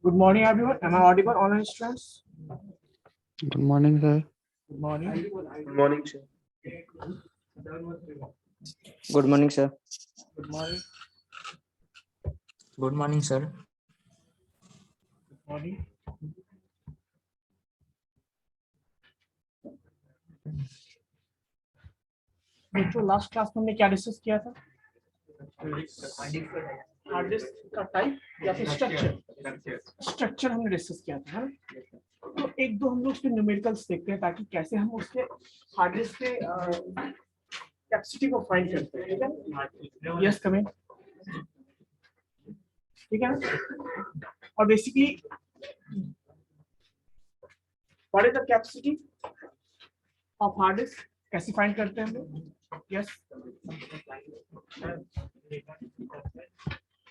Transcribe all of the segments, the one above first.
Good morning, everyone. Am I audible, online students? Good morning, sir. Good morning. Good morning, sir. Good morning, sir. Good morning. Good morning, sir. Good morning. बच्चों last class में हमने क्या discuss किया था? Hard disk का type या फिर structure हमने डिस्कस किया था, है ना? तो एक दो हम लोग उसके न्यूमेरिकल्स देखते हैं ताकि कैसे हम उसके हार्ड डिस्क के कैपेसिटी को फाइंड करते हैं, ठीक है? यस कमिंग, ठीक है ना? और basically what is the capacity of hard disk कैसे फाइंड करते हैं हम लोग? यस,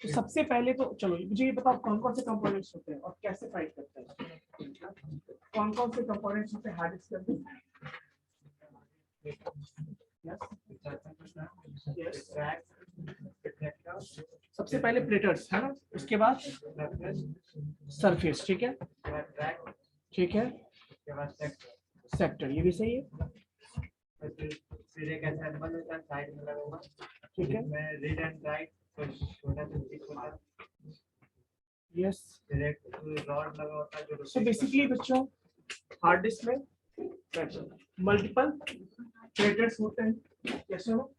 तो सबसे पहले तो चलो मुझे ये बताओ कौन कौन से कंपोनेंट्स होते हैं और कैसे फाइंड करते हैं? कौन कौन से कंपोनेंट्स होते हैं हार्ड डिस्क के अंदर? सबसे पहले प्लेटर्स, है ना? उसके बाद सरफेस, ठीक है, ठीक है, सेक्टर, ये भी सही है, ठीक है, रीड एंड राइट छोटा सा यस। रॉड लगा होता है जो सो बेसिकली बच्चों हार्ड डिस्क में मल्टीपल प्लेटर्स होते हैं, कैसे हो?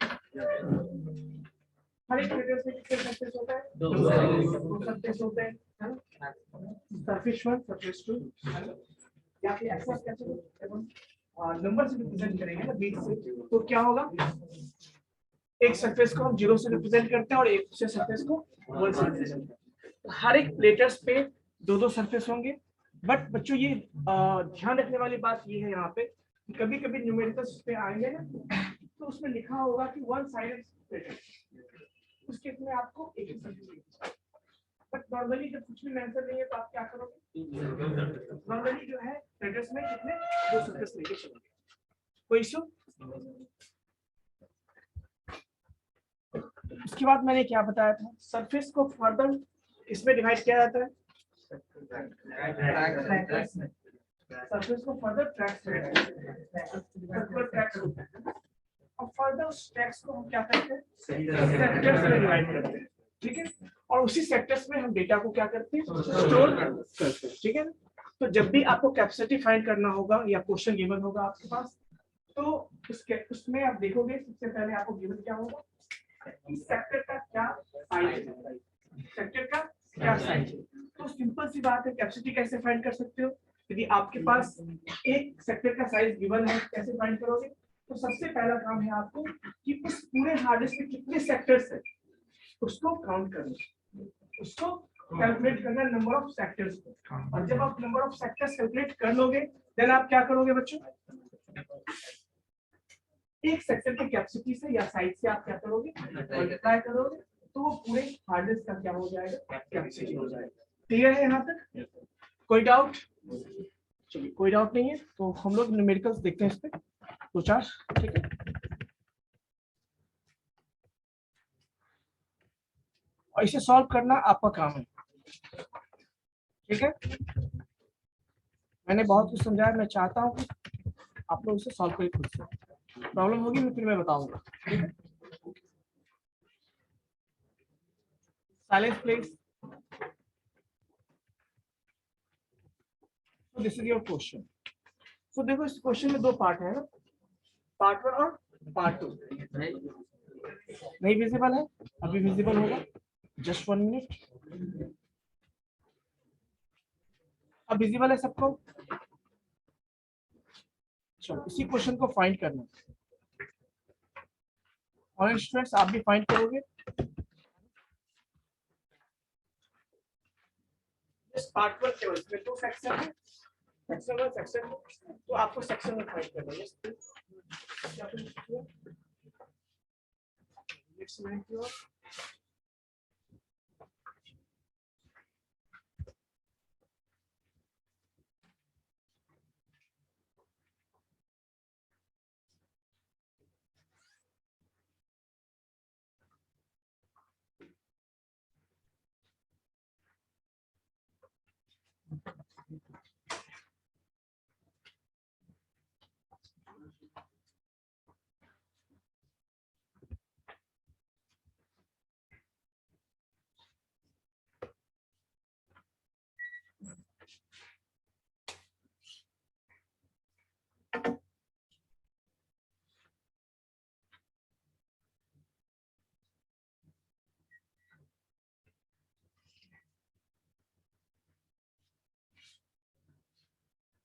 हर एक प्लेटर्स में कितने सरफेस होता है? दो सरफेस होते हैं, है ना? सरफेस 1, सरफेस 2, या फिर ऐसा कैसे नंबर से रिप्रेजेंट करेंगे ना, बीट से, तो क्या होगा? एक सरफेस को हम 0 से रिप्रेजेंट करते हैं और एक दूसरे सरफेस को 1 से रिप्रेजेंट करते हैं। तो हर एक प्लेटर्स पे दो दो सरफेस होंगे। बट बच्चों ये ध्यान रखने वाली बात ये है यहाँ पे, कभी कभी न्यूमेरिकल्स पे आएंगे ना तो उसमें लिखा होगा कि वन साइडेड प्लेटर, उस केस में आपको एक ही सरफेस, बट नॉर्मली जब कुछ भी मेंशन नहीं है तो आप क्या करोगे? नॉर्मली जो है प्लेटर्स में कितने दो सरफेस लेके चलोगे। कोई इशू? उसके बाद मैंने क्या बताया था, सरफेस को फर्दर इसमें डिवाइड किया जाता है, सरफेस को फर्दर ट्रैक्स होता है और फर्दर उस ट्रैक्स को हम क्या करते हैं? सेक्टर्स में डिवाइड करते हैं, ठीक है, और उसी सेक्टर्स में हम डेटा को क्या करते हैं? स्टोर करते हैं, ठीक है। तो जब भी आपको कैपेसिटी फाइंड करना होगा या क्वेश्चन गिवन होगा आपके पास, तो उसमें आप देखोगे सबसे पहले आपको गिवन क्या होगा, सेक्टर का क्या साइज है, सेक्टर का क्या साइज है। तो सिंपल सी बात है, कैपेसिटी कैसे फाइंड कर सकते हो? यदि आपके पास एक सेक्टर का साइज गिवन है, कैसे फाइंड करोगे? तो सबसे पहला काम है आपको कि उस पूरे हार्ड डिस्क में कितने सेक्टर्स है उसको काउंट करना, उसको कैलकुलेट करना नंबर ऑफ सेक्टर्स को। और जब आप नंबर ऑफ सेक्टर्स कैलकुलेट कर लोगे देन आप क्या करोगे बच्चों? एक सेक्टर की कैपेसिटी से या साइज से आप क्या करोगे? मल्टीप्लाई करोगे, तो वो पूरे हार्ड डिस्क का क्या हो जाएगा? कैपेसिटी हो जाएगा। क्लियर है यहाँ तक? कोई डाउट? चलिए कोई डाउट नहीं है तो हम लोग न्यूमेरिकल्स देखते हैं इस पे दो चार, ठीक है, और इसे सॉल्व करना आपका काम है, ठीक है। मैंने बहुत कुछ समझाया, मैं चाहता हूँ कि आप लोग इसे सॉल्व करें खुद से, प्रॉब्लम होगी मैं फिर मैं बताऊंगा, ठीक है। Silence please. So this is your question. So देखो इस क्वेश्चन में दो पार्ट है ना, पार्ट 1 और पार्ट 2। नहीं विजिबल है, अभी विजिबल होगा, जस्ट 1 मिनट। अब विजिबल है सबको? चलो इसी क्वेश्चन को फाइंड करना, और स्टूडेंट्स आप भी फाइंड करोगे। इस पार्ट 1 केवल इसमें दो सेक्शन है, सेक्शन 1 सेक्शन 2, तो आपको सेक्शन में फाइंड करना है। क्या नेक्स्ट मिनट की ओर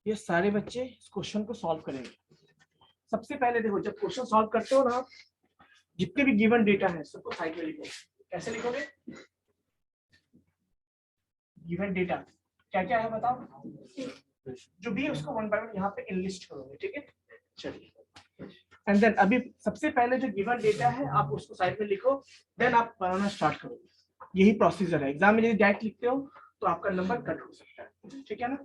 ये सारे बच्चे इस क्वेश्चन को सॉल्व करेंगे। सबसे पहले देखो, जब क्वेश्चन सॉल्व करते हो ना, जितने भी गिवन डेटा है सबको साइड में लिखो। कैसे लिखोगे? गिवन डेटा क्या क्या है बताओ, जो भी है उसको वन बाय वन यहाँ पे इनलिस्ट करोगे, ठीक है? चलिए, एंड देन अभी सबसे पहले जो गिवन डेटा है आप उसको साइड में लिखो, देन आप बनाना स्टार्ट करोगे। यही प्रोसीजर है। एग्जाम में यदि डायरेक्ट लिखते हो तो आपका नंबर कट हो सकता है, ठीक है ना?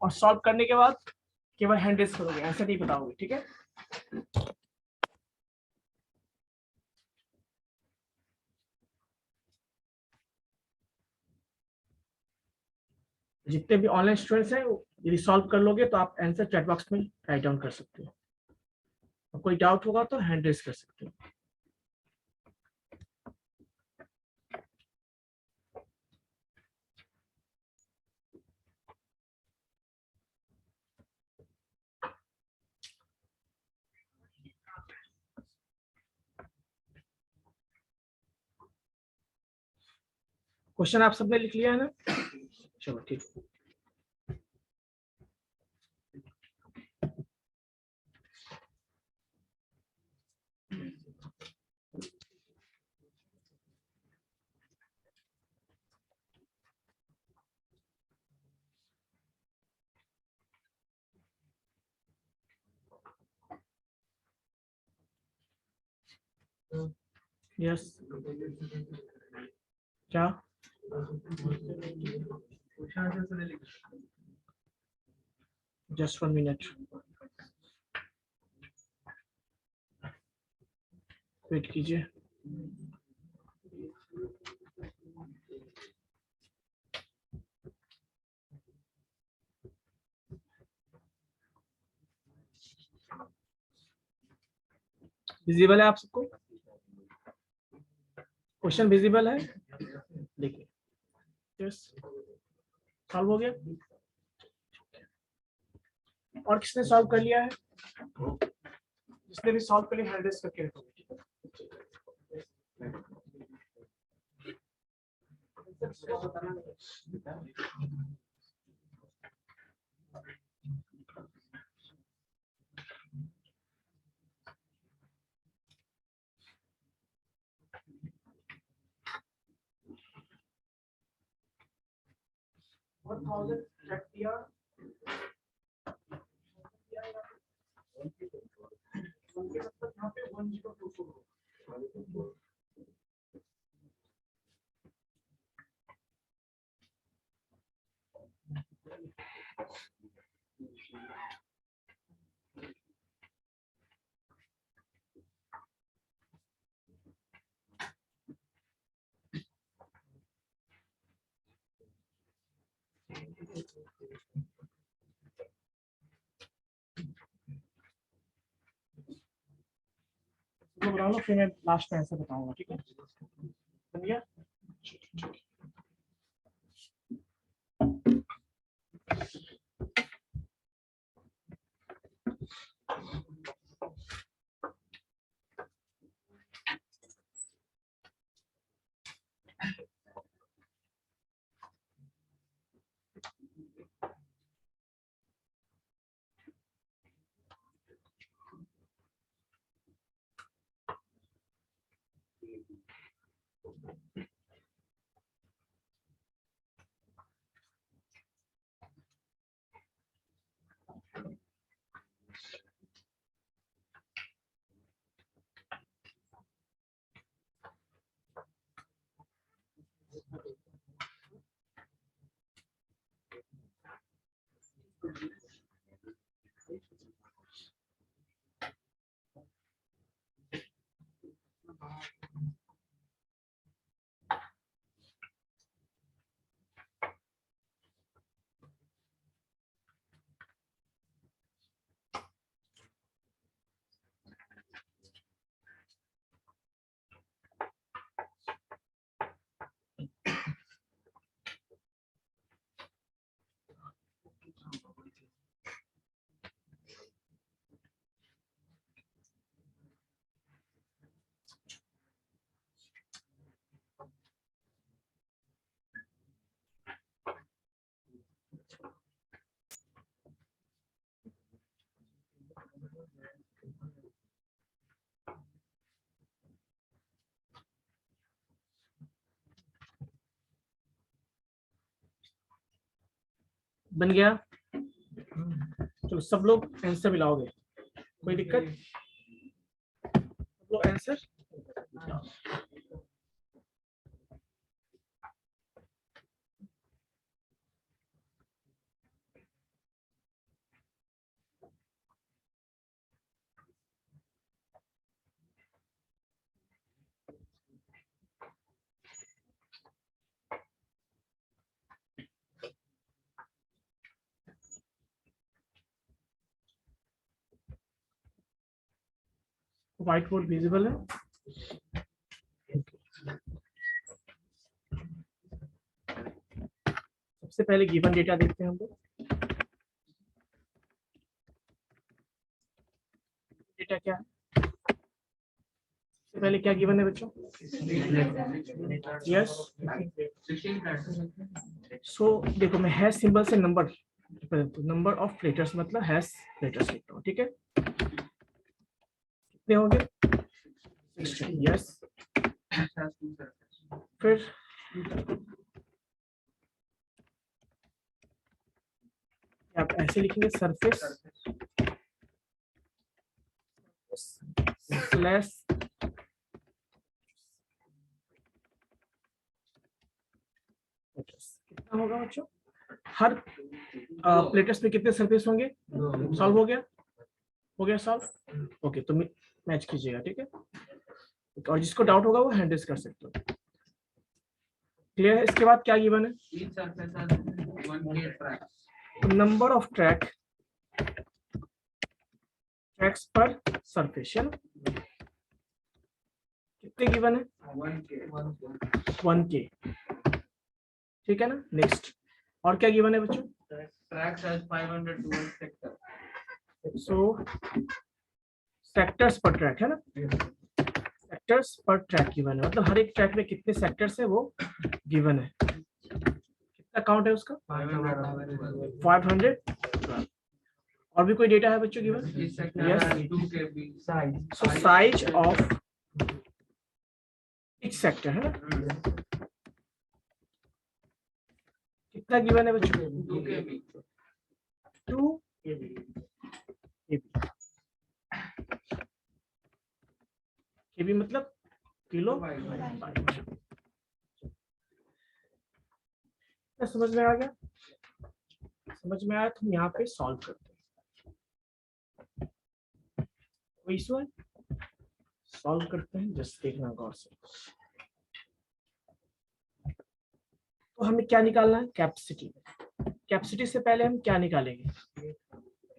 और सॉल्व करने के बाद केवल हैंड रेस करोगे, ऐसे नहीं बताओगे, ठीक है? जितने भी ऑनलाइन स्टूडेंट्स हैं यदि सॉल्व कर लोगे तो आप आंसर चैट बॉक्स में राइट डाउन कर सकते हो। और कोई डाउट होगा तो हैंड रेस कर सकते हो। क्वेश्चन आप सबने लिख लिया है ना? चलो ठीक है। यस, क्या? जस्ट 1 मिनट वेट कीजिए। विजिबल है आप सबको? क्वेश्चन विजिबल है? देखिए, यस, सॉल्व हो गया। और किसने सॉल्व कर लिया है? जिसने भी सॉल्व कर लिया हैंड रेस करके रखो, ठीक है? तो बना लो, फिर मैं लास्ट में आंसर बताऊंगा, ठीक है? बन गया? बन गया? चलो सब लोग आंसर मिलाओगे, कोई दिक्कत? सब लोग आंसर व्हाइट बोर्ड विजिबल है? सबसे पहले गिवन डेटा देखते हैं हम लोग। डेटा क्या है? सबसे पहले क्या गिवन है बच्चों? यस। सो देखो मैं हैश सिंबल से नंबर ऑफ प्लेटर्स मतलब हैश प्लेटर्स लिखता हूँ, ठीक है? कितने होंगे? 16। यस। फिर आप ऐसे लिखेंगे सरफेस स्लैश कितना होगा बच्चों? हर प्लेटर्स पे कितने सरफेस होंगे? सॉल्व हो गया? हो गया सॉल्व? ओके, तो मैच कीजिएगा, ठीक है? और जिसको डाउट होगा वो हैंड रेज कर सकते हो। क्लियर है? इसके बाद क्या गिवन है? नंबर ऑफ ट्रैक्स पर सरफेस है ना? कितने गिवन है? 1K, ठीक है ना? नेक्स्ट और क्या गिवन है बच्चों? Tracks has 500 towards sector. So sectors पर ट्रैक है ना? सेक्टर्स पर ट्रैक गिवन है, मतलब हर एक ट्रैक में कितने सेक्टर्स है वो गिवन है। कितना काउंट है उसका? 500। और भी कोई डेटा है बच्चों given? Yes. So size of each sector है ना? कितना गिवन है बच्चों? 2 KB। KB मतलब किलो बाइट। समझ में आ गया? समझ में आया तो यहाँ पे सॉल्व करते हैं। कोई इशू है? सॉल्व करते हैं, जस्ट देखना गौर से। तो हमें क्या निकालना है? कैपेसिटी। कैपेसिटी से पहले हम क्या निकालेंगे?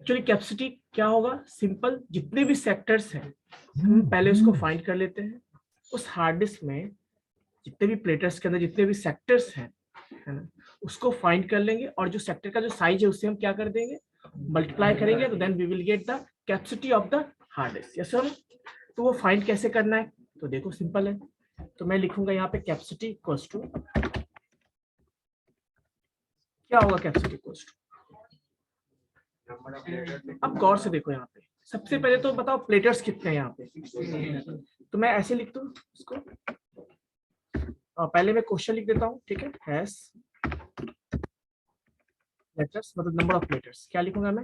एक्चुअली कैपेसिटी क्या होगा? सिंपल, जितने भी सेक्टर्स हैं हम पहले उसको फाइंड कर लेते हैं। उस हार्ड डिस्क में जितने भी प्लेटर्स के अंदर जितने भी सेक्टर्स हैं, है ना, उसको फाइंड कर लेंगे और जो सेक्टर का जो साइज है उससे हम क्या कर देंगे? मल्टीप्लाई करेंगे, तो then we will get the capacity of the hard disk. Yes sir? तो वो फाइंड कैसे करना है? तो देखो सिंपल है, तो मैं लिखूंगा यहाँ पे कैपेसिटी इक्वल्स टू, क्या होगा कैपेसिटी इक्वल्स टू? अब गौर से देखो यहाँ पे, सबसे पहले तो बताओ प्लेटर्स कितने हैं यहाँ पे? तो मैं ऐसे लिख दूं इसको, पहले मैं क्वेश्चन लिख देता हूँ, ठीक है? हैश प्लेटर्स मतलब नंबर ऑफ प्लेटर्स। क्या लिखूंगा मैं?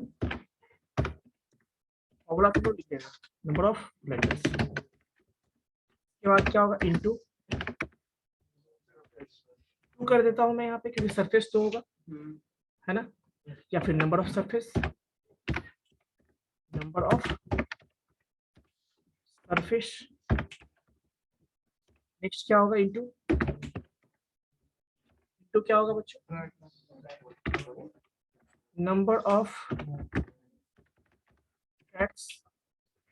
फॉर्मूला तो लिख देना, नंबर ऑफ प्लेटर्स के बाद क्या होगा? इनटू 2 कर देता हूँ मैं यहाँ पे, क्योंकि सरफेस तो होगा, है ना? या फिर number of surface, number of surface. Next क्या होगा? इनटू क्या होगा बच्चों? नंबर ऑफ ट्रैक्स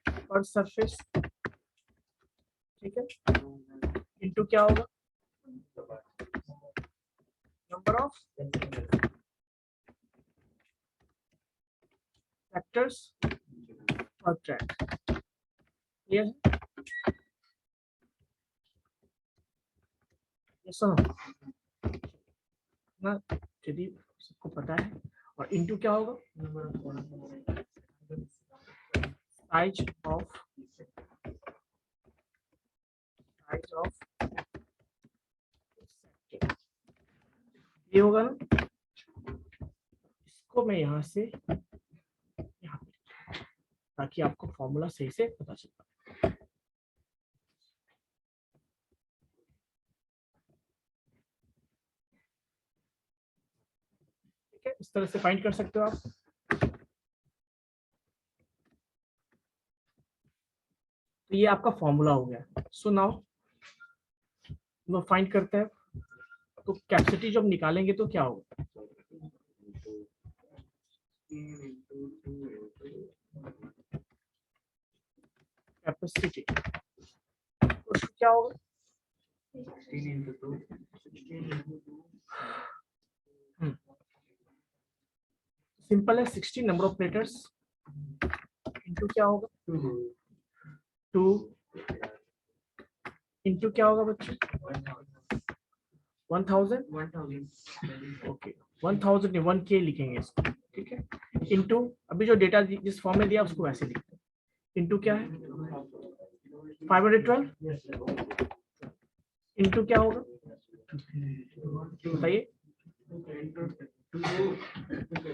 पर सरफेस, ठीक है? इनटू क्या होगा? नंबर ऑफ सेक्टर्स पर ट्रैक। क्लियर है? यस ना? यदि सबको पता है। और इनटू क्या होगा? साइज ऑफ ये होगा ना? इसको मैं यहाँ से यहाँ पे, ताकि आपको फॉर्मूला सही से पता चल पाए। ठीक है, इस तरह से फाइंड कर सकते हो आप। तो ये आपका फॉर्मूला हो गया। सो नाउ वो फाइंड करते हैं। तो कैपेसिटी जब निकालेंगे तो क्या होगा? कैपेसिटी तो क्या होगा? सिंपल है, 16 नंबर ऑफ प्लेटर्स इंटू क्या होगा? 2 इंटू क्या होगा बच्चों? 1000। ओके, 1000 नहीं 1K लिखेंगे इसको, ठीक है। इंटू अभी जो डेटा जिस फॉर्म में दिया उसको वैसे लिखते हैं। इंटू क्या है? 512 इंटू क्या होगा बताइए?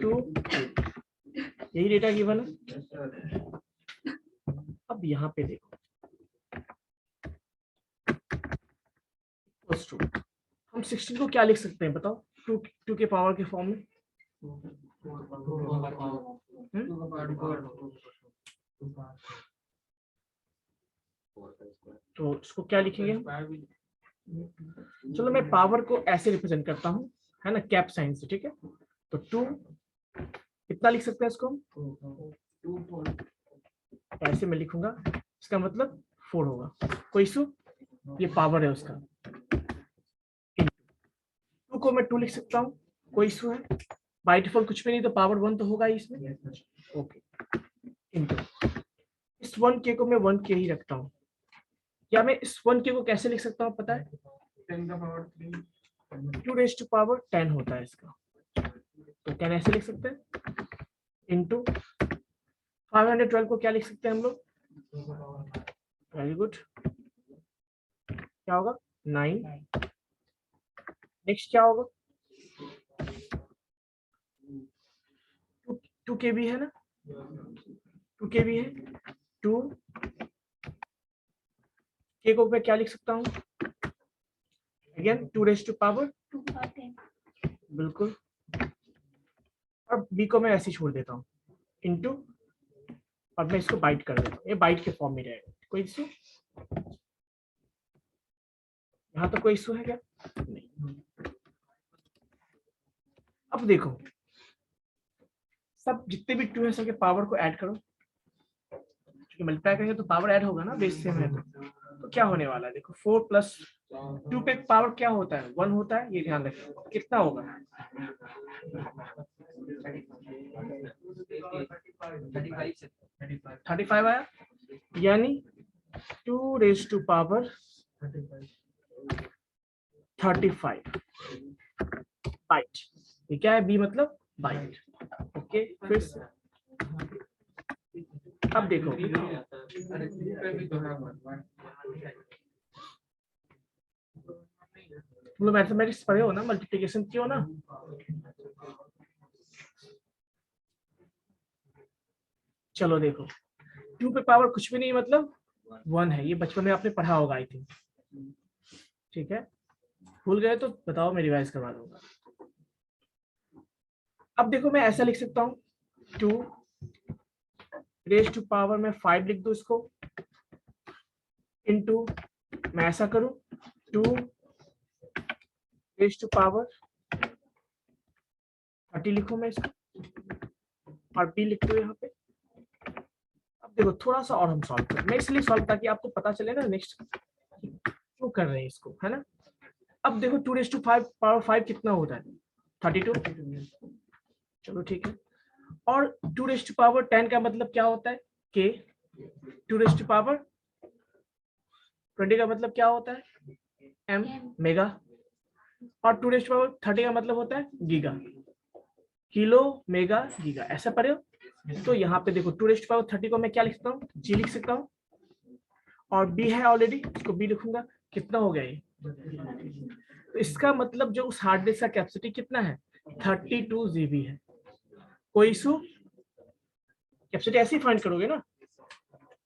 2। यही डेटा गिवन है। अब यहाँ पे देखो, हम 16 को क्या लिख सकते हैं बताओ? 2 के पावर के फॉर्म में। तो इसको क्या लिखेंगे हम? चलो मैं पावर को ऐसे रिप्रेजेंट करता हूँ, है ना, कैप साइन से, ठीक है। तो 2 कितना लिख सकते हैं इसको? ऐसे में लिखूंगा, इसका मतलब 4 होगा। कोई इशू? ये पावर है उसका। 2 को मैं 2 लिख सकता हूँ, कोई इशू है? बाय डिफॉल्ट कुछ भी नहीं, तो पावर 1 तो होगा ही इसमें। ओके, इंटू इस 1K को मैं 1K ही रखता हूँ। या मैं इस 1K को कैसे लिख सकता हूँ पता है? 2 रेज़ टू पावर 10 होता है इसका, तो क्या ऐसे लिख सकते हैं? इंटू 512 को क्या लिख सकते हैं हम लोग? वेरी गुड, क्या होगा? 9। नेक्स्ट क्या होगा? 2K भी है ना, 2K भी है। 2K को मैं क्या लिख सकता हूँ? अगेन 2 रेज़ टू पावर, बिल्कुल। और B को मैं ऐसे छोड़ देता हूँ, इंटू, और मैं इसको बाइट कर देता हूँ, ये बाइट के फॉर्म में रहेगा। कोई इशू? यहाँ तो कोई इशू है क्या? नहीं। अब देखो, सब जितने भी 2 है सबके पावर को ऐड करो, क्योंकि मल्टीप्लाई करेंगे तो पावर ऐड होगा ना, बेस सेम है तो क्या होने वाला है? देखो 4 प्लस 2 पे पावर क्या होता है? 1 होता है, ये ध्यान रखो। कितना होगा? 35 आया, यानी 2 रेज़ टू पावर 35 बाइट। ये क्या है? B मतलब बाइट। ओके, फिर से अब देखो, तुम लोग मैथमेटिक्स पढ़े हो ना, मल्टीप्लिकेशन की हो ना? चलो देखो, 2 पे पावर कुछ भी नहीं मतलब 1 है, ये बचपन में आपने पढ़ा होगा आई थिंक, ठीक है। भूल गए तो बताओ, मैं रिवाइज करवा दूंगा। अब देखो मैं ऐसा लिख सकता हूँ, 2 रेज़ टू पावर में 5 लिख दो इसको, इनटू मैं ऐसा करूं 2 रेज़ टू पावर 30 लिखूं मैं इसको, और B लिख दो यहाँ पे। अब देखो थोड़ा सा और हम सॉल्व करें, मैं इसलिए सॉल्व ताकि आपको पता चले ना नेक्स्ट क्यों कर रहे हैं इसको, है ना। अब देखो 2 रेज़ टू 5 पावर 5 कितना होता है? 32। चलो ठीक है। और 2 रेज़ टू पावर 10 का मतलब क्या होता है? K। 2 रेज़ टू पावर 20 का मतलब क्या होता है? M, mega. और 2 रेज़ टू पावर 30 का मतलब होता है गीगा, किलो मेगा गीगा, ऐसा पढ़े हो? तो यहाँ पे देखो 2 रेज़ टू पावर 30 को मैं क्या लिख सकता हूँ? G लिख सकता हूँ, और B है ऑलरेडी, इसको B लिखूंगा। कितना हो गया ये? तो इसका मतलब जो उस हार्ड डिस्क का कैपेसिटी कितना है? 32 GB है। कोई इशू? कैपेसिटी ऐसे ही फाइंड करोगे ना,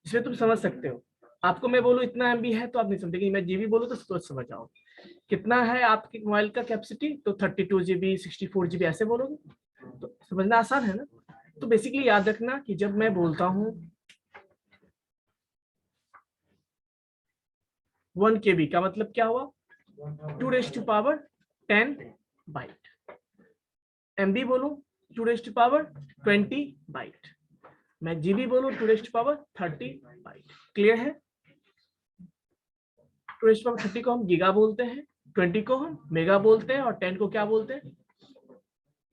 इसमें तुम समझ सकते हो। आपको मैं बोलूं इतना एमबी है तो आप नहीं समझेंगे, मैं जीबी बोलूं तो सोच समझ जाओ। कितना है आपके मोबाइल का कैपेसिटी, तो 32 GB 64 GB ऐसे बोलोगे, तो समझना आसान है ना। तो बेसिकली याद रखना कि जब मैं बोलता हूँ 1 KB का मतलब क्या हुआ, 2⁻10 बाइट। एमबी बोलूं 2⁻20 बाइट, मैं जीबी बोलूं 2⁻30 बाइट। क्लियर है? 2⁻30 को हम गीगा बोलते हैं, 20 को हम मेगा बोलते हैं, और 10 को क्या बोलते हैं,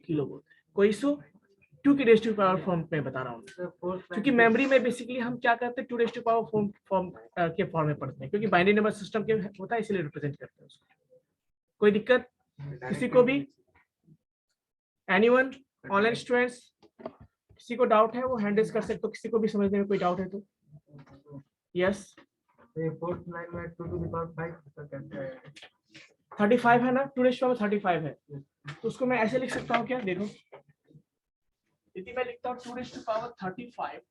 किलो बोलते हैं। कोई इशू? 2 की रेज़ टू पावर फॉर्म में बता रहा हूँ, क्योंकि मेमोरी में बेसिकली हम क्या करते हैं, 2 रेज़ टू पावर फॉर्म के फॉर्म में पढ़ते हैं, क्योंकि बाइनरी नंबर सिस्टम के होता है, इसलिए रिप्रेजेंट करते हैं उसको। कोई दिक्कत किसी को भी? एनीवन? ऑनलाइन स्टूडेंट्स किसी को डाउट है वो हैंड रेज कर सकते हो, किसी को भी समझने में कोई डाउट है तो। यस, 35 है ना, 2⁻35 है, तो उसको मैं ऐसे लिख सकता हूँ क्या, देखो यदि मैं लिखता हूँ 2⁻35,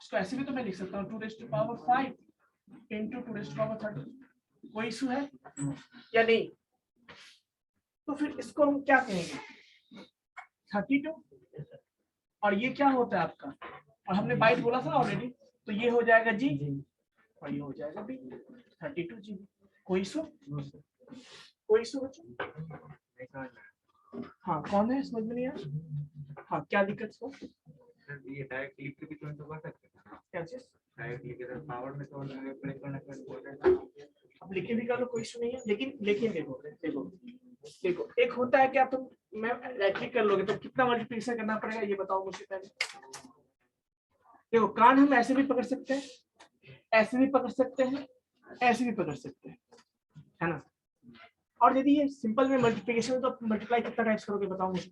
इसको ऐसे भी तो मैं लिख सकता हूँ 2⁻5 इंटू 2⁻30। कोई इशू है या नहीं? तो फिर इसको हम क्या कहेंगे, 32, और ये क्या होता है आपका, और हमने बाइट बोला था ऑलरेडी, तो ये हो जाएगा जी और ये हो जाएगा बी, 32 GB। कोई इशू? कोई इशू बच्चों? हाँ, कौन है समझ में नहीं आया? हाँ, क्या दिक्कत इसको? ये डायरेक्ट लिख के भी तो कर सकते हैं। क्या चीज? डायरेक्ट लिख के पावर में तो अप्लाई करना अब लिखे भी कर लो, कोई इशू नहीं है, लेकिन देखो देखो देखो, एक होता है कि आप तुम मैं राइट क्लिक कर लोगे तो कितना मल्टीप्लिकेशन करना पड़ेगा ये बताओ मुझे पहले। देखो, कान हम ऐसे भी पकड़ सकते हैं, ऐसे भी पकड़ सकते हैं, ऐसे भी पकड़ सकते हैं, है ना। और यदि ये सिंपल में मल्टीप्लिकेशन तो मल्टीप्लाई कितना टाइप्स करोगे बताओ मुझे,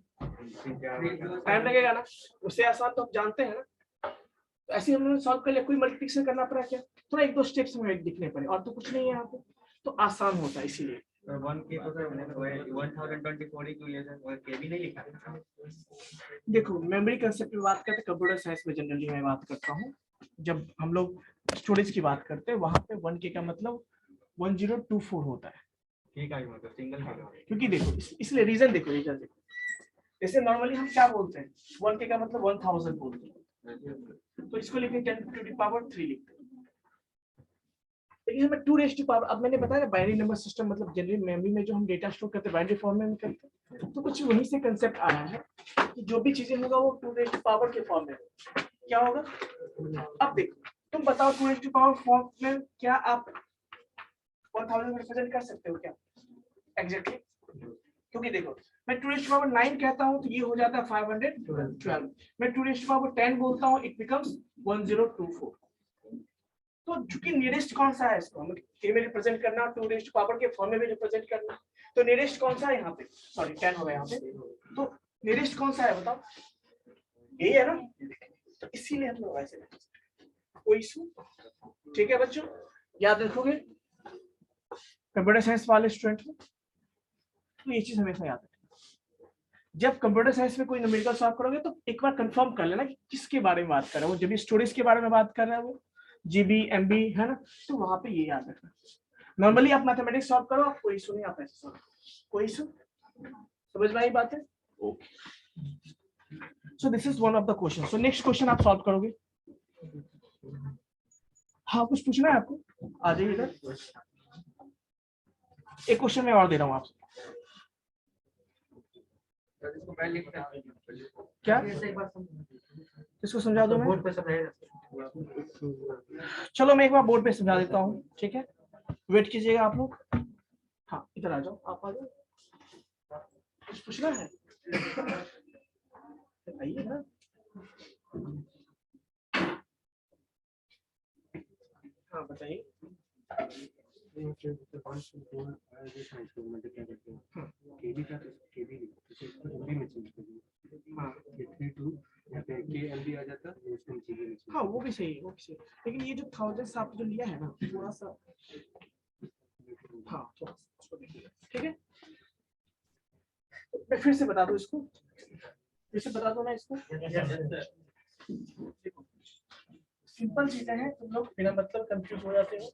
टाइम लगेगा ना। उससे आसान तो हम जानते हैं ना, तो ऐसे हमने सॉल्व कर लिया। कोई मल्टीप्लिकेशन करना पड़ा क्या, थोड़ा 1-2 स्टेप्स में दिखने पड़े, और तो कुछ नहीं है यहाँ पे, तो आसान होता है इसीलिए। 1K तो सर मैंने 1024 को ये सर केबी नहीं लिखा। देखो, मेमोरी कंसेप्ट में बात करते हैं, कंप्यूटर साइंस में जनरली मैं बात करता हूँ, जब हम लोग स्टोरेज की बात करते हैं वहां पे 1K का मतलब 1024 होता है। ठीक है, मतलब सिंगल के। क्योंकि देखो इसलिए रीजन देखो, जैसे नॉर्मली हम क्या बोलते हैं, 1K का मतलब 1000 बोलते हैं, तो इसको लिखते हैं 10⁻3 लिखते हैं। लेकिन हमें 2⁻, अब मैंने बताया बाइनरी नंबर सिस्टम मतलब जनरली मेमोरी में जो हम डेटा स्टोर करते हैं बाइनरी फॉर्म में करते हैं, तो कुछ वहीं से कंसेप्ट आया है कि जो भी चीजें होगा वो 2⁻ के फॉर्म में क्या होगा। अब देखो, तुम बताओ 2⁻ फॉर्म में क्या आप 1000 रिप्रेजेंट कर सकते हो क्या एग्जैक्टली? क्योंकि देखो, मैं 2⁻9 कहता हूं तो ये हो जाता है 512, मैं 2⁻10 बोलता हूं इट बिकम्स 1024। तो चूंकि नियरेस्ट कौन सा है, इसको हमें के में रिप्रेजेंट करना, 2⁻ के फॉर्म में भी रिप्रेजेंट करना, तो नियरेस्ट कौन सा है यहाँ पे, सॉरी 10 होगा यहाँ पे, तो नियरेस्ट कौन सा है बताओ, यही है ना, तो इसीलिए हम लोग ऐसे कोई इशू? ठीक है बच्चों, याद रखोगे कंप्यूटर साइंस वाले स्टूडेंट को, तो ये चीज हमेशा याद रखना। जब कंप्यूटर साइंस में कोई न्यूमेरिकल सॉल्व करोगे तो एक बार कंफर्म कर लेना कि किसके बारे में बात कर रहे हो, जब भी स्टोरेज के बारे में बात कर रहे हैं वो जीबी एमबी है ना, तो वहां पे ये याद रखना। नॉर्मली आप मैथमेटिक्स सॉल्व करो, आप कोई इशू नहीं, आप ऐसे सॉल्व कोई इशू, समझ में आई बात है? Okay, so this is one of the question. So next question आप सॉल्व करोगे। हाँ, कुछ पूछना है आपको, आ जाइए इधर। एक क्वेश्चन मैं और दे रहा हूँ आपसे, क्या इसको समझा दो मैं? चलो मैं एक बार बोर्ड पे समझा देता हूँ, ठीक है, वेट कीजिएगा आप लोग। हाँ, इधर आ जाओ, आप आ जाओ, कुछ पूछना है आइए ना। हाँ बताइए। हाँ वो भी सही है, वो भी सही है, लेकिन ये जो 1000 आपने जो लिया है ना थोड़ा सा, हाँ थोड़ा सा ठीक है, मैं फिर से बता दूं इसको। इसे बता दो ना इसको। सिंपल चीजें हैं, तुम लोग बिना मतलब कंफ्यूज हो जाते हो,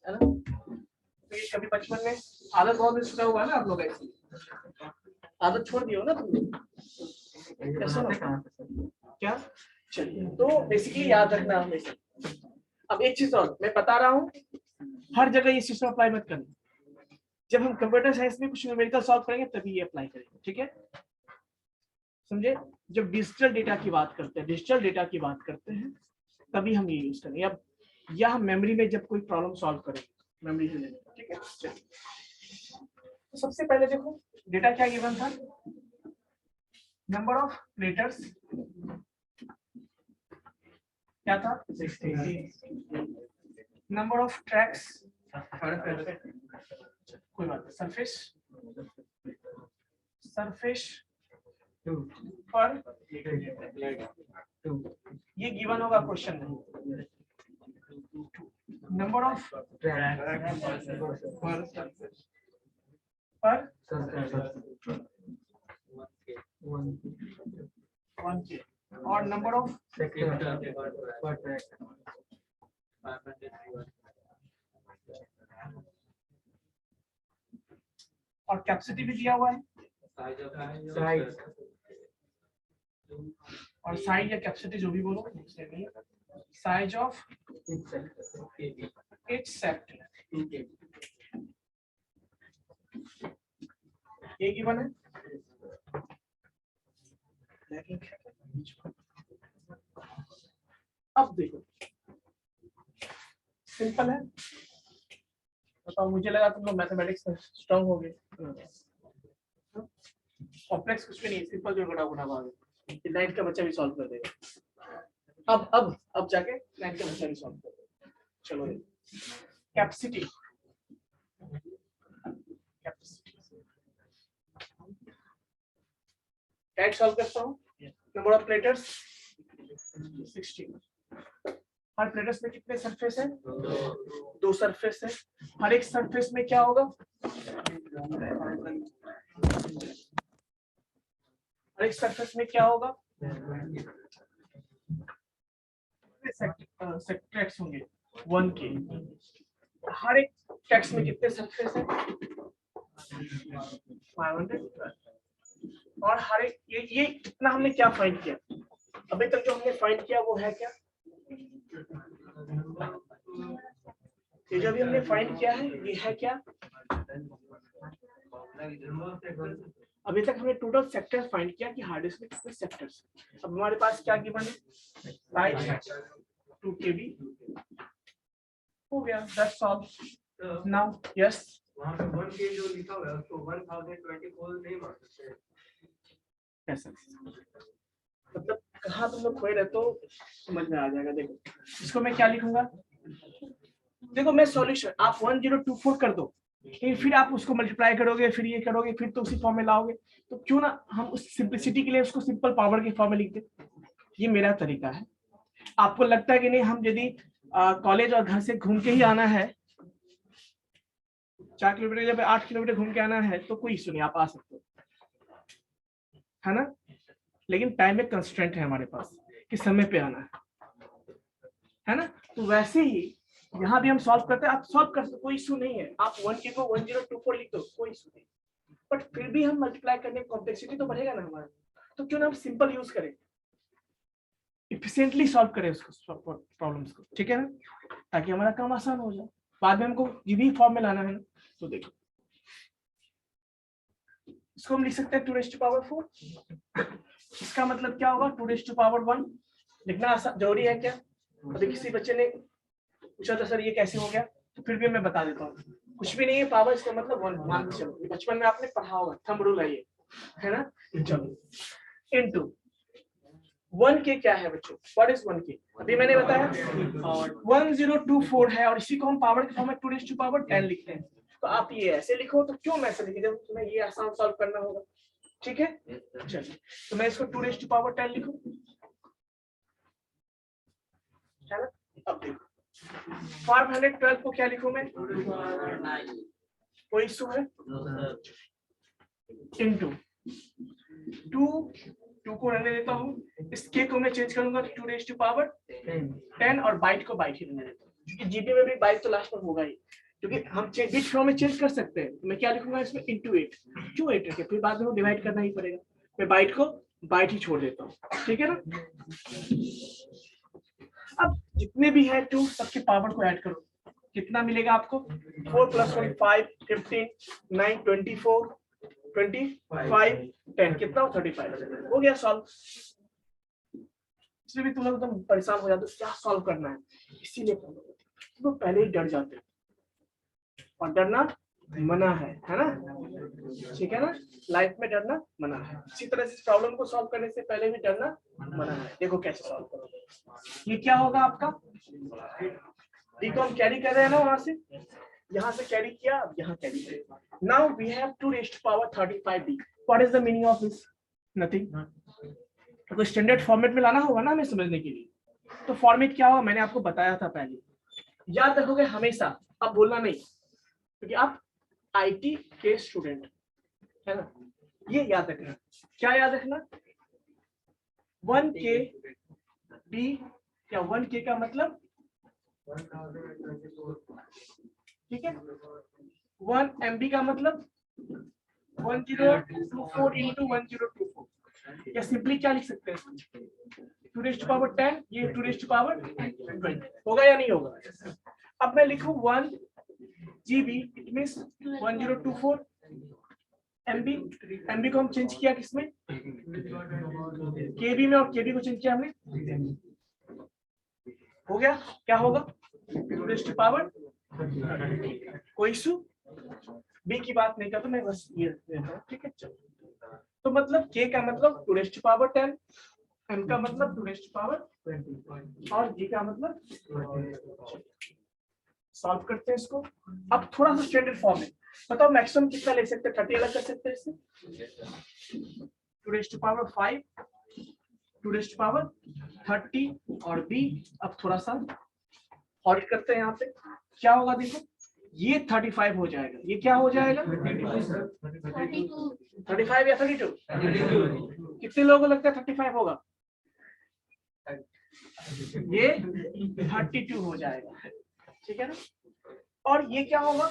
है ना। तो ये कभी बचपन में आदत बहुत में सुना हुआ है ना आप लोग, ऐसी आदत छोड़ दी हो ना तुम लोग, कैसे ना क्या। चलिए, तो बेसिकली याद रखना हमेशा। अब एक चीज और मैं बता रहा हूँ, हर जगह ये सिस्टम अप्लाई मत करना। जब हम कंप्यूटर साइंस में कुछ न्यूमेरिकल सॉल्व करेंगे तभी ये अप्लाई करेंगे, ठीक है, समझे। जब डिजिटल डेटा की बात करते हैं तभी हम ये यूज करेंगे। अब या हम मेमोरी में जब कोई प्रॉब्लम सॉल्व करेंगे मेमोरी से लेने, ठीक है। चलिए, तो सबसे पहले देखो डेटा क्या गिवन था, नंबर ऑफ लेटर्स क्या था 16, नंबर ऑफ ट्रैक्स कोई बात नहीं, सरफेस पर ये गिवन होगा क्वेश्चन में। नंबर ऑफ पर 1K और नंबर ऑफ और कैपेसिटी भी दिया हुआ है, और साइज या कैपेसिटी जो भी बोलो, साइज ऑफ इट्स सेक्टर ये गिवन है। अब देखो सिंपल है, बताओ, मुझे लगा तुम लोग मैथमेटिक्स में स्ट्रांग हो गए। कॉम्प्लेक्स कुछ भी नहीं, सिंपल जो बड़ा गुना भाग है, 9th का बच्चा भी सॉल्व कर देगा। अब जाके 9th का बच्चा भी सॉल्व कर देगा। चलो कैपेसिटी कैट सॉल्व करता हूँ। Number of platters 16, her platters में कितने सरफेस है, 2 सरफेस है। हर एक सरफेस में क्या होगा, हर एक सरफेस में क्या होगा, सेक्टर्स होंगे 1K। हर एक टेक्स्ट में कितने सरफेस है, 500। और हर एक ये इतना हमने क्या फाइंड किया अभी तक, जो हमने फाइंड किया वो है क्या, ये जो भी हमने फाइंड किया है ये है क्या। अभी तक हमने टोटल सेक्टर फाइंड किया कि हार्ड डिस्क में कितने सेक्टर्स। अब हमारे पास क्या गिवन है, साइज 2KB हो गया, दैट्स ऑल। नाउ यस, वहां पे 1K जो लिखा हुआ है उसको 1024 नहीं मान सकते कैसे, मतलब कहाँ तुम लोग खोए रहते हो, समझ में आ जाएगा। देखो इसको मैं क्या लिखूंगा, देखो मैं सॉल्यूशन आप 1024 कर दो, लेकिन फिर आप उसको मल्टीप्लाई करोगे, फिर ये करोगे, फिर तो उसी फॉर्म में लाओगे। तो क्यों ना हम उस सिंपलिसिटी के लिए उसको सिंपल पावर के फॉर्म में लिख दे। ये मेरा तरीका है। आपको लगता है कि नहीं, हम यदि कॉलेज और घर से घूम के ही आना है, 4 किलोमीटर जब 8 किलोमीटर घूम के आना है तो कोई इशू नहीं, आप आ सकते हो, है ना। लेकिन टाइम में कंस्ट्रेंट है हमारे पास कि समय पे आना है ना। तो वैसे ही यहाँ भी हम सॉल्व करते हैं, आप सॉल्व कर सकते, कोई इशू नहीं है। आप 1K को 1024 लिख दो, कोई इशू नहीं। बट फिर भी हम मल्टीप्लाई करने में कॉम्प्लेक्सिटी तो बढ़ेगा ना हमारा, तो क्यों ना हम सिंपल यूज करें, इफिशिएंटली सॉल्व करें उसको, प्रॉब्लम्स को, ठीक है ना, ताकि हमारा काम आसान हो जाए। बाद में हमको ये भी फॉर्म में लाना है ना। तो देखो इसको हम लिख सकते हैं 2⁴। इसका मतलब क्या होगा, 2⁴ लिखना जरूरी है क्या। अभी किसी बच्चे ने पूछा था सर ये कैसे हो गया, तो फिर भी मैं बता देता हूँ, कुछ भी नहीं है, पावर इसका मतलब 1 मान के चलो, बचपन में आपने पढ़ा होगा, थंब रूल है ना। चलो इनटू 1K क्या है बच्चों, व्हाट इज 1K, अभी मैंने बताया 1024 है, और इसी को हम पावर के फॉर्म में 2⁻10 लिखते हैं। तो आप ये ऐसे लिखो, तो क्यों मैं ऐसे लिखे, जब तुम्हें ये आसान सॉल्व करना होगा, ठीक है। चलिए तो मैं इसको 2⁻10 लिखूं, है ना। अब देखो 512 को क्या लिखूं मैं, कोई इशू है, इनटू 2 2 को रहने देता हूँ, इस k को मैं चेंज करूंगा 2 रेज टू पावर 10 और बाइट को बाइट ही रहने देता हूँ, क्योंकि जीबी में भी बाइट तो लास्ट में होगा ही, क्योंकि हम बिट फॉर्म में चेंज कर सकते हैं। मैं क्या लिखूंगा इसमें into 8, क्यों 8 रखे, फिर बाद में डिवाइड करना ही पड़ेगा, मैं बाइट को बाइट ही छोड़ देता हूँ, ठीक है ना। अब जितने भी है 2 सबके पावर को ऐड करो, कितना मिलेगा आपको, 4 + 1 5 15 9 24 25 10, कितना हो 35, हो गया सॉल्व। इसलिए भी तुम लोग एकदम परेशान हो जाते हो क्या सॉल्व करना है, इसीलिए तो पहले ही डर जाते हैं, और डरना मना है ना, ठीक है ना, लाइफ में डरना मना है। इसी तरह से प्रॉब्लम को सॉल्व करने से पहले भी डरना मना है। देखो कैसे सॉल्व करोगे, ये क्या होगा आपका, डी को हम कैरी कर रहे हैं ना, वहां से यहाँ से कैरी किया, अब यहाँ कैरी किया। Now we have 2 raise to power 35d। What is the meaning of this, nothing. तो स्टैंडर्ड फॉर्मेट में लाना होगा ना हमें समझने के लिए, तो फॉर्मेट क्या होगा मैंने आपको बताया था पहले, याद रखोगे हमेशा, अब बोलना नहीं, क्योंकि आप आईटी के स्टूडेंट है ना, ये याद रखना। क्या याद रखना, 1k b या 1k का मतलब, ठीक है, 1 MB का मतलब 1024 into 1024, या सिंपली क्या लिख सकते हैं, 2 रेज़ टू पावर 10, ये 2 रेज़ टू पावर 20, होगा या नहीं होगा। अब मैं लिखूं 1 GB, it means 1024 MB, MB को हम चेंज किया किसमें, KB में, और KB को चेंज किया हमने, हो गया, क्या होगा 2 रेज़ टू पावर, कोई इशू, बी की बात नहीं करता मैं, बस ये देता हूं, ठीक है। चलो, तो मतलब k का मतलब 2 रेज़ टू पावर 10, m का मतलब 2 रेज़ टू पावर 20, और g का मतलब, सॉल्व करते हैं इसको। अब थोड़ा सा स्टैंडर्ड फॉर्म में बताओ, मैक्सिमम कितना ले सकते हैं, 30 अलग कर सकते हैं इससे, 2 raise to power 5, 2 raise to power 30, और b अब थोड़ा सा और करते हैं, यहाँ पे क्या होगा देखो, ये 35 हो जाएगा, ये क्या हो जाएगा 35 या 32, कितने लोगों को लगता है 35 होगा, ये 32 हो जाएगा, ठीक है ना। और ये क्या होगा,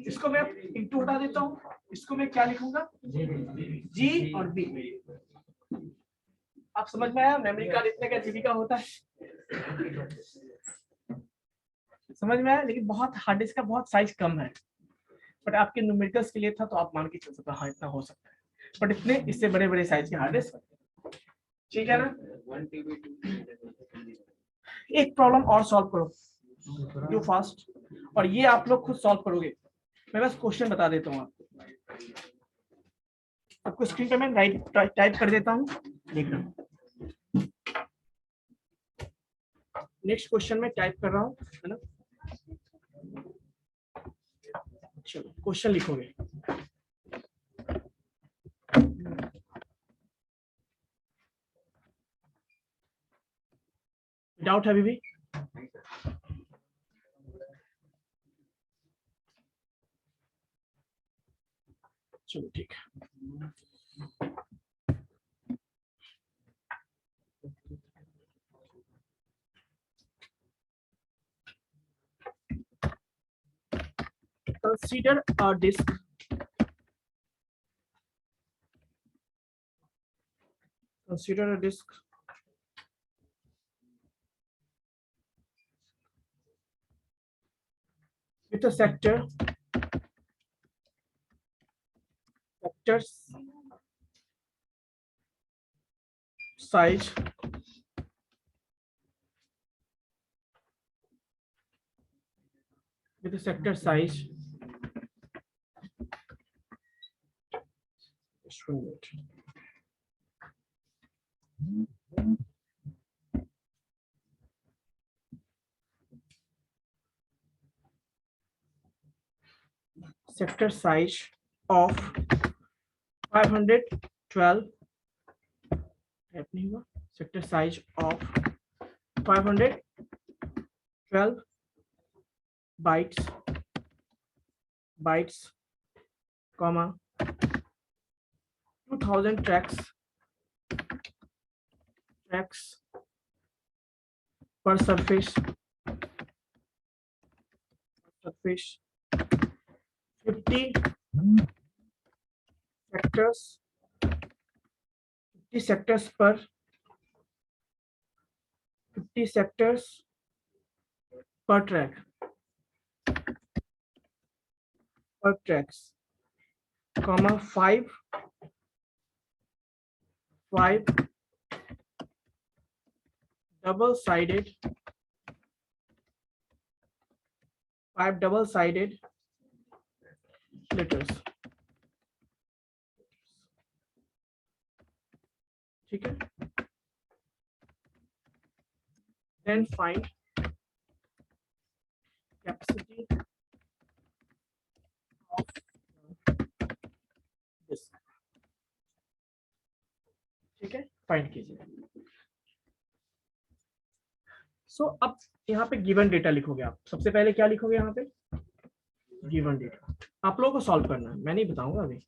इसको मैं इंटू हटा देता हूँ, इसको मैं क्या लिखूंगा, जी और बी। आप समझ में आया, मेमोरी कार्ड इतने का जीबी का होता है, समझ में आया, लेकिन बहुत हार्ड डिस्क का बहुत साइज कम है, बट आपके न्यूमेरिकल्स के लिए था तो आप मान के चल सकते हो, हाँ इतना हो सकता है, बट इतने इससे बड़े बड़े साइज के हार्ड डिस्क, ठीक है ना। एक प्रॉब्लम और सॉल्व करो, डू फास्ट, और ये आप लोग खुद सॉल्व करोगे, मैं बस क्वेश्चन बता देता हूँ आपको स्क्रीन पे मैं टाइप कर देता हूँ, देखना। नेक्स्ट क्वेश्चन में टाइप कर रहा हूँ, है ना। चलो क्वेश्चन लिखोगे, डाउट है अभी भी, चलो ठीक है। Consider a disk with a sector size just 1 minute. Sector size of 512, sector size of 512 bytes, comma 2000 tracks tracks per surface 50 sectors per 50 sectors per tracks, comma 5 double-sided letters. ठीक है, then find capacity of this. ठीक है, find कीजिए। सो अब यहाँ पे given data लिखोगे आप। सबसे पहले क्या लिखोगे यहाँ पे? Given data. आप लोगों को सॉल्व करना है, मैं नहीं बताऊंगा अभी।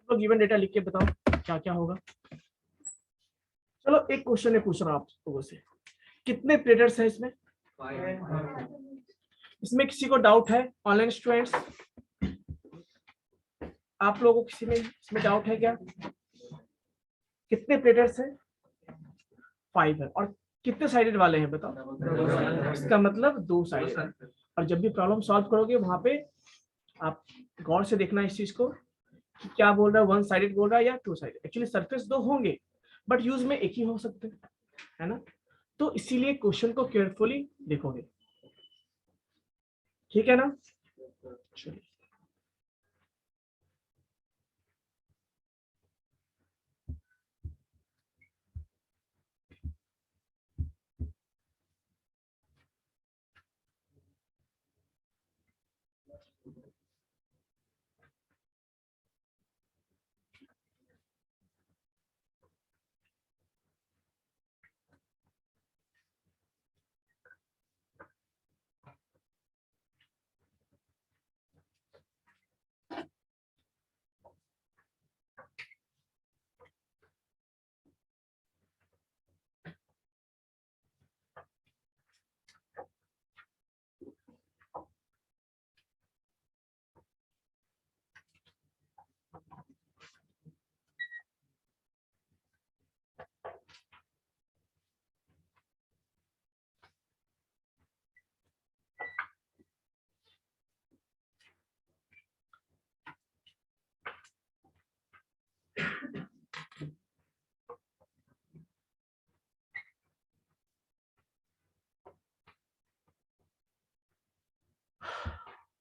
तो गिवन डेटा लिख के बताओ क्या क्या होगा। चलो एक क्वेश्चन है, पूछ रहा हूं आप लोगों से, कितने प्लेटर्स हैं इसमें? इसमें किसी को डाउट है? ऑनलाइन स्टूडेंट्स, आप लोगों को किसी में इसमें डाउट है क्या? कितने प्लेटर्स हैं? 5 है। और कितने साइडेड वाले हैं बताओ? इसका मतलब 2 साइडेड। और जब भी प्रॉब्लम सॉल्व करोगे वहां पे आप गौर से देखना इस चीज को कि क्या बोल रहा है, 1 साइडेड बोल रहा है या 2 साइडेड। एक्चुअली सरफेस 2 होंगे बट यूज में एक ही हो सकते हैं, है ना? तो इसीलिए क्वेश्चन को केयरफुली देखोगे, ठीक है ना? चलिए,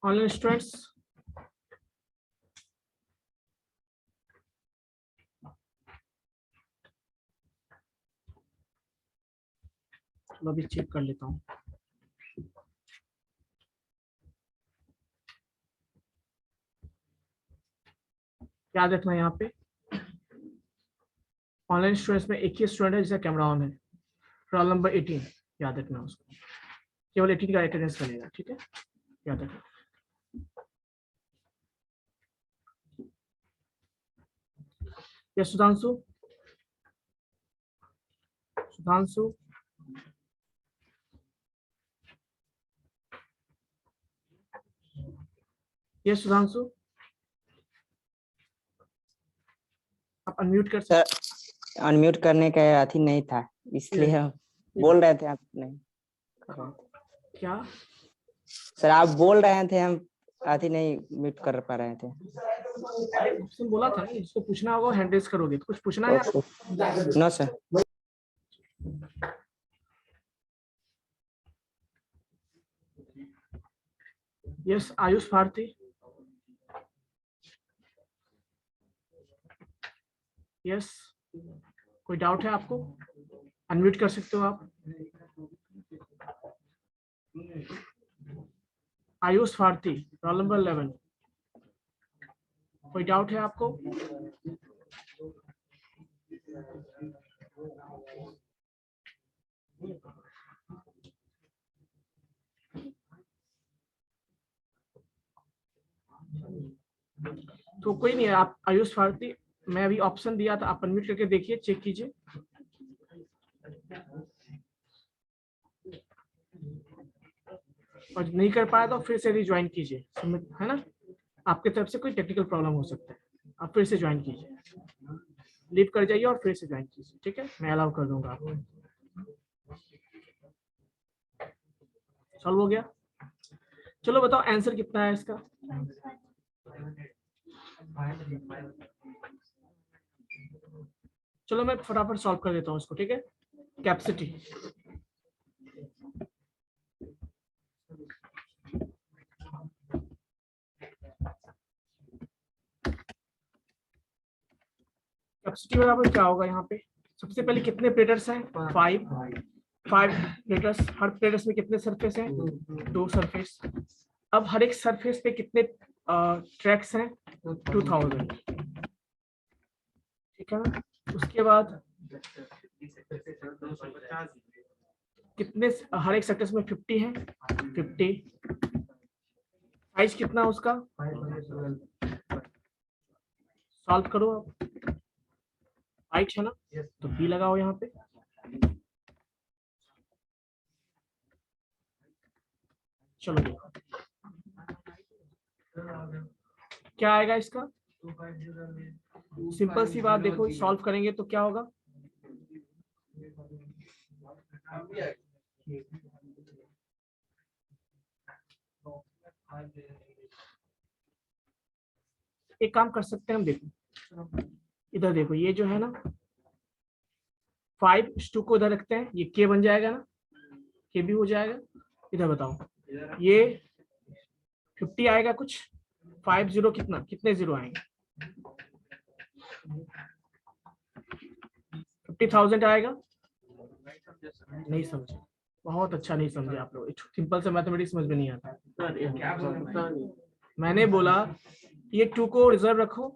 ऑनलाइन स्टूडेंट्स, मैं भी चेक कर लेता हूँ। याद रखना यहाँ पे ऑनलाइन स्टूडेंट्स में एक ही स्टूडेंट है जिसका कैमरा ऑन है, रोल नंबर 18। याद रखना उसको, केवल 18 का अटेंडेंस बनेगा, ठीक है? याद रखना। यस सुधांशु, सुधांशु, यस सुधांशु, आप अनम्यूट कर सकते। सर अनम्यूट करने का अथी नहीं था, इसलिए हम बोल रहे थे, आप नहीं कर रहे थे। क्या सर आप बोल रहे थे, हम अथी नहीं म्यूट कर पा रहे थे। ऑप्शन बोला था ना, इसको पूछना होगा, हैंड रेज करोगे तो कुछ पूछना है आपको? No sir. Yes Ayush Bharti, yes कोई डाउट है आपको? अनम्यूट कर सकते हो आप। आयुष भारती, रोल नंबर 11, कोई डाउट है आपको? तो कोई नहीं है, आप आयुष भारती, मैं अभी ऑप्शन दिया था, आप अनम्यूट करके देखिए, चेक कीजिए। और नहीं कर पाया तो फिर से रिज्वाइन कीजिए, है ना, आपके तरफ से कोई टेक्निकल प्रॉब्लम हो सकता है, आप फिर से ज्वाइन कीजिए, लीव कर जाइए और फिर से ज्वाइन कीजिए, ठीक है, मैं अलाउ कर दूंगा आपको। सॉल्व हो गया? चलो बताओ आंसर कितना है इसका। चलो मैं फटाफट सॉल्व कर देता हूँ इसको, ठीक है। कैपेसिटी, कैपेसिटी बराबर क्या होगा यहाँ पे, सबसे पहले कितने प्लेटर्स हैं, 5 प्लेटर्स, हर प्लेटर्स में कितने सरफेस हैं, 2 सरफेस। अब हर एक सरफेस पे कितने ट्रैक्स हैं, 2000, ठीक है ना। उसके बाद कितने, हर एक सेक्टर्स में 50 है, 50, साइज कितना उसका, सॉल्व करो आप, 8 है ना, तो बी लगाओ यहाँ पे। चलो देखो क्या आएगा इसका, सिंपल सी बात, देखो सॉल्व करेंगे तो क्या होगा, एक काम कर सकते हैं हम, देखो इधर देखो, ये जो है ना 5 को इधर रखते हैं, ये के बन जाएगा ना, के भी हो जाएगा। इधर बताओ, ये 50 आएगा कुछ, 50 कितना, कितने जीरो आएंगे, 50,000 आएगा। नहीं समझे, बहुत अच्छा नहीं समझे आप लोग, सिंपल से मैथमेटिक्स समझ में नहीं आता। मैंने बोला ये 2 को रिजर्व रखो,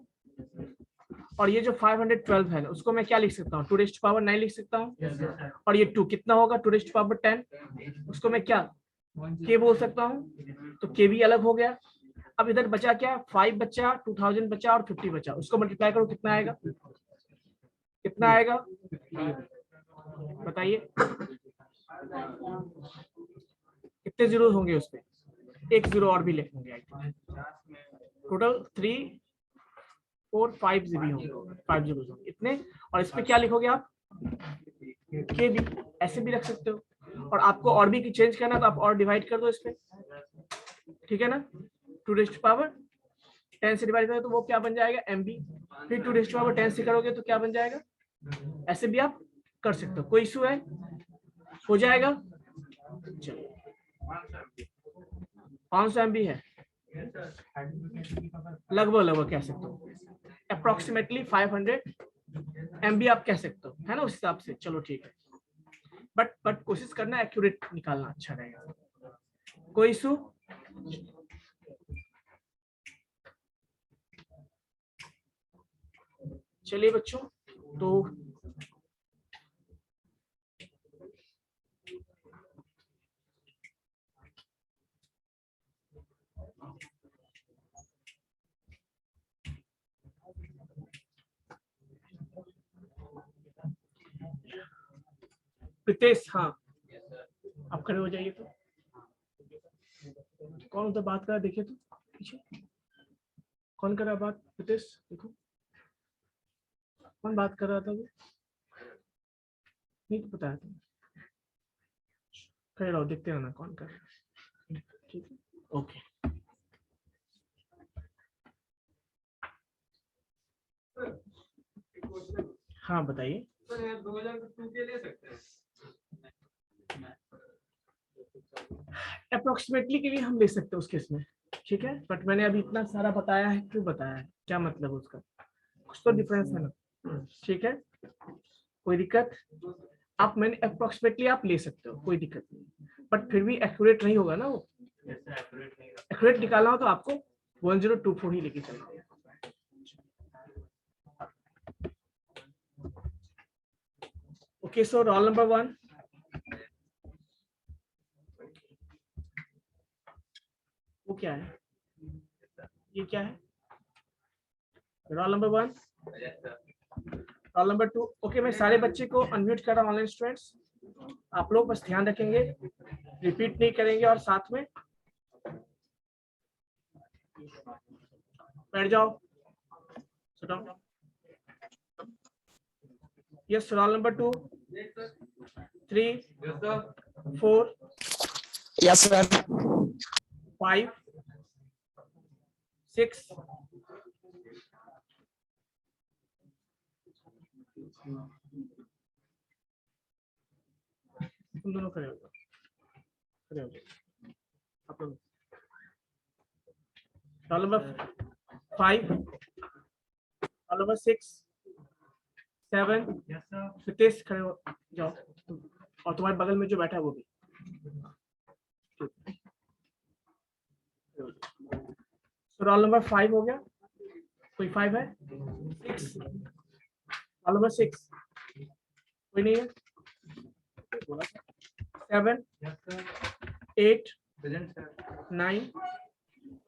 और ये जो 512 है उसको मैं क्या लिख सकता हूँ, 2⁹9 लिख सकता हूँ, और ये 2 कितना होगा, 2⁻10, उसको मैं क्या के बोल सकता हूँ, तो के भी अलग हो गया। अब इधर बचा क्या, 5 बचा, 2000 बचा और 50 बचा, उसको मल्टीप्लाई करो, कितना आएगा, कितना आएगा बताइए, कितने जीरो होंगे उस पे, एक जीरो और भी लिखेंगे, टोटल 3 4 5 जीबी होंगे, 5 जीरो होंगे इतने। और इस पे क्या लिखोगे आप, के भी, ऐसे भी रख सकते हो, और आपको और भी चेंज करना तो आप और डिवाइड कर दो इस पे, ठीक है ना, 2⁻10 से डिवाइड करोगे तो वो क्या बन जाएगा, एमबी, फिर 2⁻10 से करोगे तो क्या बन जाएगा, ऐसे भी आप कर सकते हो, कोई इशू है, हो जाएगा। चलिए 500 MB है, लगभग कह सकते हो, अप्रोक्सीमेटली 500 MB आप कह सकते हो, है ना, उस हिसाब से। चलो ठीक है, बट कोशिश करना एक्यूरेट निकालना, अच्छा रहेगा। कोई इशू, चलिए बच्चों, तो प्रीतेश, हाँ आप खड़े हो जाइए, तो कौन उधर बात कर रहा है, देखिए तो पीछे कौन कर रहा है बात, प्रीतेश देखो कौन बात कर रहा था, वो नहीं तो पता है, तुम खड़े रहो, देखते रहना कौन कर रहा है, ठीक है, ओके। हाँ बताइए, 2002 के ले सकते हैं, अप्रोक्सीमेटली के लिए हम ले सकते हैं उस केस में, ठीक है, बट मैंने अभी इतना सारा बताया है, क्यों बताया है, क्या मतलब उसका, कुछ तो डिफरेंस है ना, ठीक है, कोई दिक्कत, आप मैंने अप्रोक्सीमेटली आप ले सकते हो, कोई दिक्कत नहीं, बट फिर भी एक्यूरेट नहीं होगा ना वो, एक्यूरेट निकालना हो तो आपको 1024 ही लेके चलना है। ओके, सो रोल नंबर 1, वो क्या है, ये क्या है, roll number 1, roll number 2। Okay, मैं सारे बच्चे को अनम्यूट कर रहा हूँ ऑनलाइन स्टूडेंट्स। आप लोग बस ध्यान रखेंगे, रिपीट नहीं करेंगे और साथ में बैठ जाओ। Yes, roll number 2, 3, 4, yes sir. 5, 6, तुम दोनों खड़े हो जाओ, खड़े हो जाओ आप लोग। Roll number 5, roll number 6, 7, Nitesh खड़े हो जाओ, और तुम्हारे बगल में जो बैठा है वो भी। रोल नंबर 5 हो गया, कोई 5 है? 6, रोल नंबर 6 कोई नहीं है? 7, 8, 9,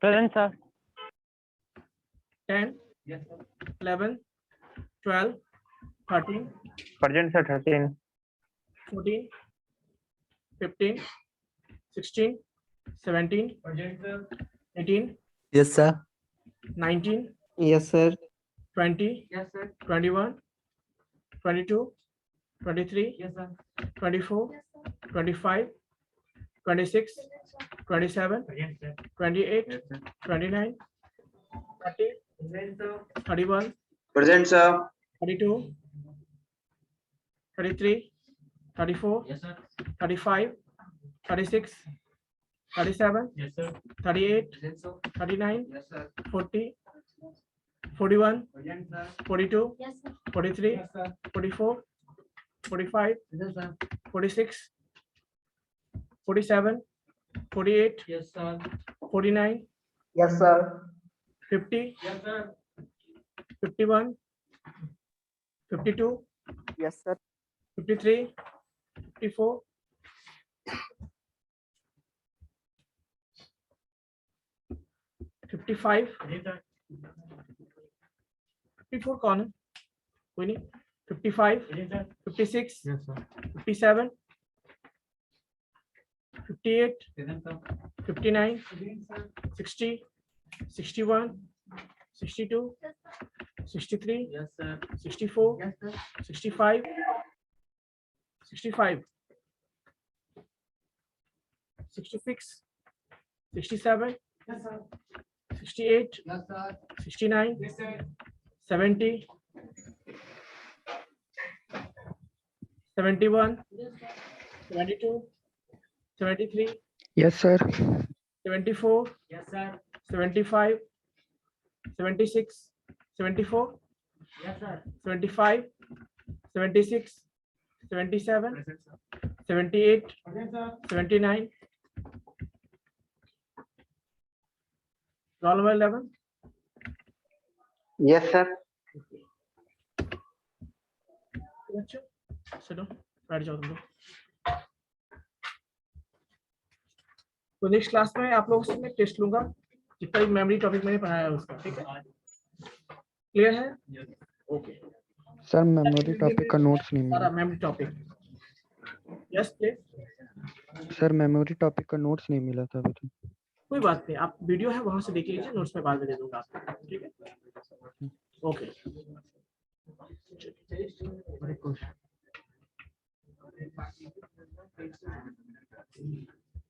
present sir. 10, 11, 12, 13, present sir 13। 14, 15, 16, 17, 18, yes sir. 19, yes sir. 20, Yes, sir. 21, 22, 23, Yes, sir. 24, 25, 26, 27, 28, 29, 30, 31, Present, sir. 32, 33, 34, Yes, sir. 35, 36, 37, Yes, sir. 38, Present, sir. 39, Yes, sir. 40, 41, Present, sir. 42, Yes, sir. 43, Yes, sir. 44, 45, Present, sir. 46, 47, 48, Yes, sir. 49, yes sir. 50, Yes, sir. 51, 52, yes sir. 53, 54, 55, 54 कौन है? कोई नहीं। 55, 56, 57, 58, Present, sir. 59, 60, 61, 62, 63, Yes, sir. 64, Yes, sir. 65, 65, 66, 67, Yes, sir. 68, Yes, sir. 69, Yes, sir. 70, 71, 72, 73, yes sir. 74, Yes, sir. 75, 76, 74, Yes, sir. 75, 76, 77, Present, sir. 78, Present, sir. 79. Roll number 11. Yes sir. बच्चों चलो बैठ जाओ तुम लोग। तो नेक्स्ट क्लास में आप लोगों से मैं टेस्ट लूंगा, जितना भी मेमोरी टॉपिक मैंने पढ़ाया है उसका, ठीक है? क्लियर है? ओके। सर मेमोरी टॉपिक का नोट्स नहीं मिला। सारा memory topic. Yes please. Sir memory topic का नोट्स नहीं मिला था अभी तक। कोई बात नहीं, आप वीडियो है वहां से देख लीजिए, नोट्स में बाद में दे दूंगा आपको, ठीक है? ओके।